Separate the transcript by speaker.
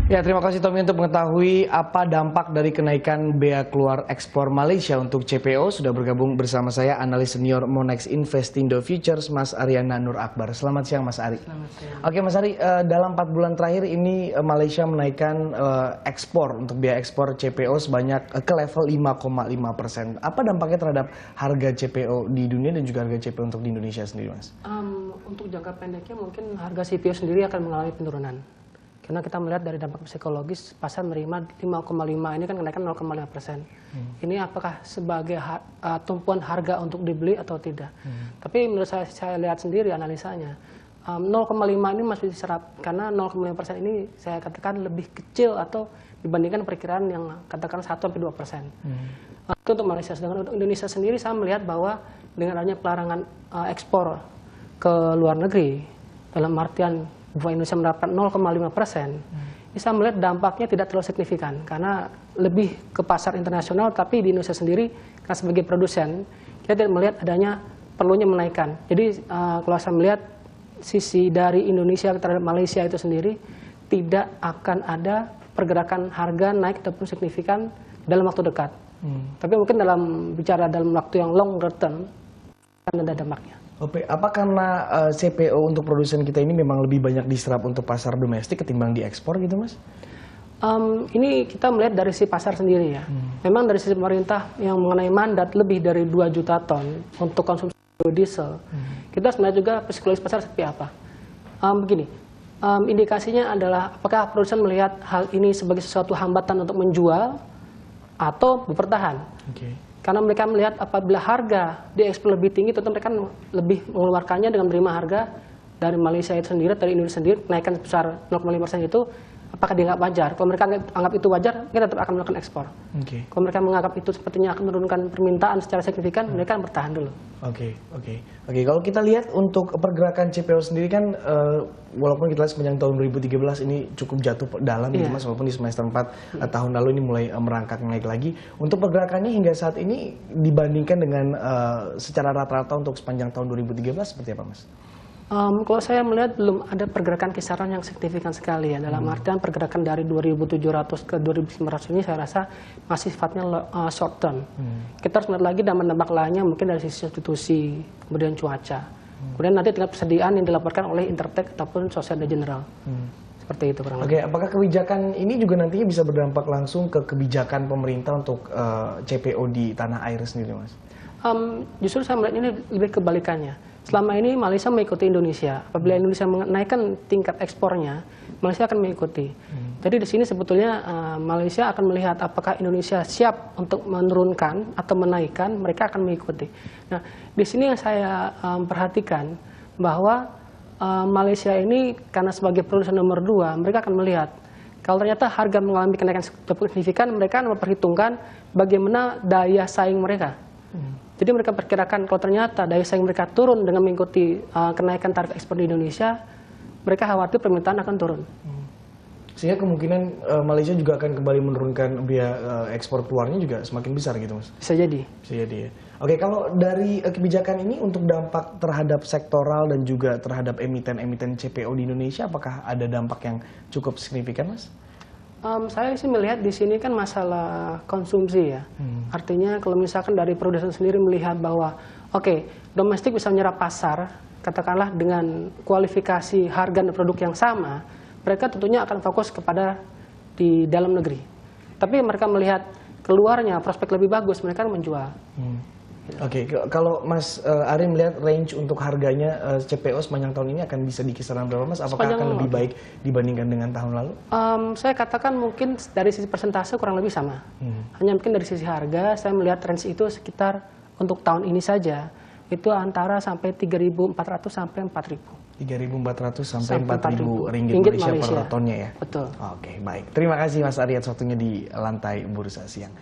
Speaker 1: Ya, terima kasih Tommy untuk mengetahui apa dampak dari kenaikan bea keluar ekspor Malaysia untuk CPO. Sudah bergabung bersama saya analis senior Monex Investindo Futures, Mas Aryana Nur Akbar. Selamat siang, Mas Ari.
Speaker 2: Selamat siang.
Speaker 1: Oke, Mas Ari, dalam 4 bulan terakhir ini Malaysia menaikkan ekspor untuk bea ekspor CPO sebanyak ke level 5,5%. Apa dampaknya terhadap harga CPO di dunia dan juga harga CPO untuk di Indonesia sendiri, Mas?
Speaker 2: Untuk jangka pendeknya mungkin harga CPO sendiri akan mengalami penurunan. Karena kita melihat dari dampak psikologis, pasar menerima 5,5, ini kan kenaikan 0,5%. Ini apakah sebagai tumpuan harga untuk dibeli atau tidak? Tapi menurut saya lihat sendiri analisanya, 0,5 ini masih diserap, karena 0,5% ini saya katakan lebih kecil atau dibandingkan perkiraan yang katakan 1-2%. Itu untuk Malaysia. Sedangkan untuk Indonesia sendiri saya melihat bahwa dengan adanya pelarangan ekspor ke luar negeri, dalam artian bahwa Indonesia mendapatkan 0,5%, bisa melihat dampaknya tidak terlalu signifikan karena lebih ke pasar internasional, tapi di Indonesia sendiri karena sebagai produsen kita tidak melihat adanya perlunya menaikkan. Jadi kalau saya melihat sisi dari Indonesia terhadap Malaysia itu sendiri tidak akan ada pergerakan harga naik ataupun signifikan dalam waktu dekat. Tapi mungkin bicara dalam waktu yang longer term akan ada dampaknya.
Speaker 1: Oke, apa karena CPO untuk produsen kita ini memang lebih banyak diserap untuk pasar domestik ketimbang diekspor gitu, Mas?
Speaker 2: Ini kita melihat dari si pasar sendiri ya. Memang dari sisi pemerintah yang mengenai mandat lebih dari 2 juta ton untuk konsumsi biodiesel. Kita harus melihat juga psikologis pasar seperti apa. Begini, indikasinya adalah apakah produsen melihat hal ini sebagai sesuatu hambatan untuk menjual atau bertahan. Karena mereka melihat apabila harga diekspor lebih tinggi, tentu mereka lebih mengeluarkannya dengan menerima harga dari Malaysia itu sendiri, dari Indonesia sendiri, naikkan sebesar 0,5% itu, apakah dianggap wajar? Kalau mereka anggap itu wajar, mereka tetap akan melakukan ekspor. Kalau mereka menganggap itu sepertinya akan menurunkan permintaan secara signifikan, mereka akan bertahan dulu.
Speaker 1: Oke. Kalau kita lihat untuk pergerakan CPO sendiri kan, walaupun kita lihat sepanjang tahun 2013 ini cukup jatuh dalam, gitu, Mas, walaupun di semester 4 tahun lalu ini mulai merangkak naik lagi. Untuk pergerakannya hingga saat ini dibandingkan dengan secara rata-rata untuk sepanjang tahun 2013 seperti apa, Mas?
Speaker 2: Kalau saya melihat belum ada pergerakan kisaran yang signifikan sekali ya. Dalam artian pergerakan dari 2.700 ke 2.900 ini saya rasa masih sifatnya short term. Kita harus melihat lagi dampak lainnya mungkin dari sisi substitusi, kemudian cuaca. Kemudian nanti tingkat persediaan yang dilaporkan oleh Intertek ataupun Societe Generale. Seperti itu kurang lebih.
Speaker 1: Apakah kebijakan ini juga nantinya bisa berdampak langsung ke kebijakan pemerintah untuk CPO di tanah air sendiri, Mas?
Speaker 2: Justru saya melihat ini lebih kebalikannya. Selama ini Malaysia mengikuti Indonesia. Apabila Indonesia menaikkan tingkat ekspornya, Malaysia akan mengikuti. Jadi di sini sebetulnya Malaysia akan melihat apakah Indonesia siap untuk menurunkan atau menaikkan, mereka akan mengikuti. Nah, di sini yang saya perhatikan bahwa Malaysia ini karena sebagai produsen nomor 2, mereka akan melihat kalau ternyata harga mengalami kenaikan signifikan, mereka akan memperhitungkan bagaimana daya saing mereka. Jadi mereka perkirakan kalau ternyata daya saing mereka turun dengan mengikuti kenaikan tarif ekspor di Indonesia, mereka khawatir permintaan akan turun.
Speaker 1: Sehingga kemungkinan Malaysia juga akan kembali menurunkan biaya ekspor keluarnya juga semakin besar gitu, Mas?
Speaker 2: Bisa jadi.
Speaker 1: Bisa jadi ya. Oke, kalau dari kebijakan ini untuk dampak terhadap sektoral dan juga terhadap emiten-emiten CPO di Indonesia, apakah ada dampak yang cukup signifikan, Mas?
Speaker 2: Saya sih melihat di sini kan masalah konsumsi ya. Artinya kalau misalkan dari produsen sendiri melihat bahwa domestik bisa menyerap pasar, katakanlah dengan kualifikasi harga dan produk yang sama, mereka tentunya akan fokus kepada di dalam negeri. Tapi mereka melihat keluarnya prospek lebih bagus, mereka akan menjual.
Speaker 1: Kalau Mas Ari melihat range untuk harganya CPO sepanjang tahun ini akan bisa di kisaran berapa, Mas? Apakah akan lebih baik dibandingkan dengan tahun lalu?
Speaker 2: Saya katakan mungkin dari sisi persentase kurang lebih sama. Hanya mungkin dari sisi harga, saya melihat range itu sekitar untuk tahun ini saja, itu antara sampai 3.400 sampai 4.000.
Speaker 1: 3.400 sampai 4.000 ringgit Malaysia per tonnya ya?
Speaker 2: Betul.
Speaker 1: Oke, baik. Terima kasih Mas Ari atas waktunya di Lantai Bursa Siang.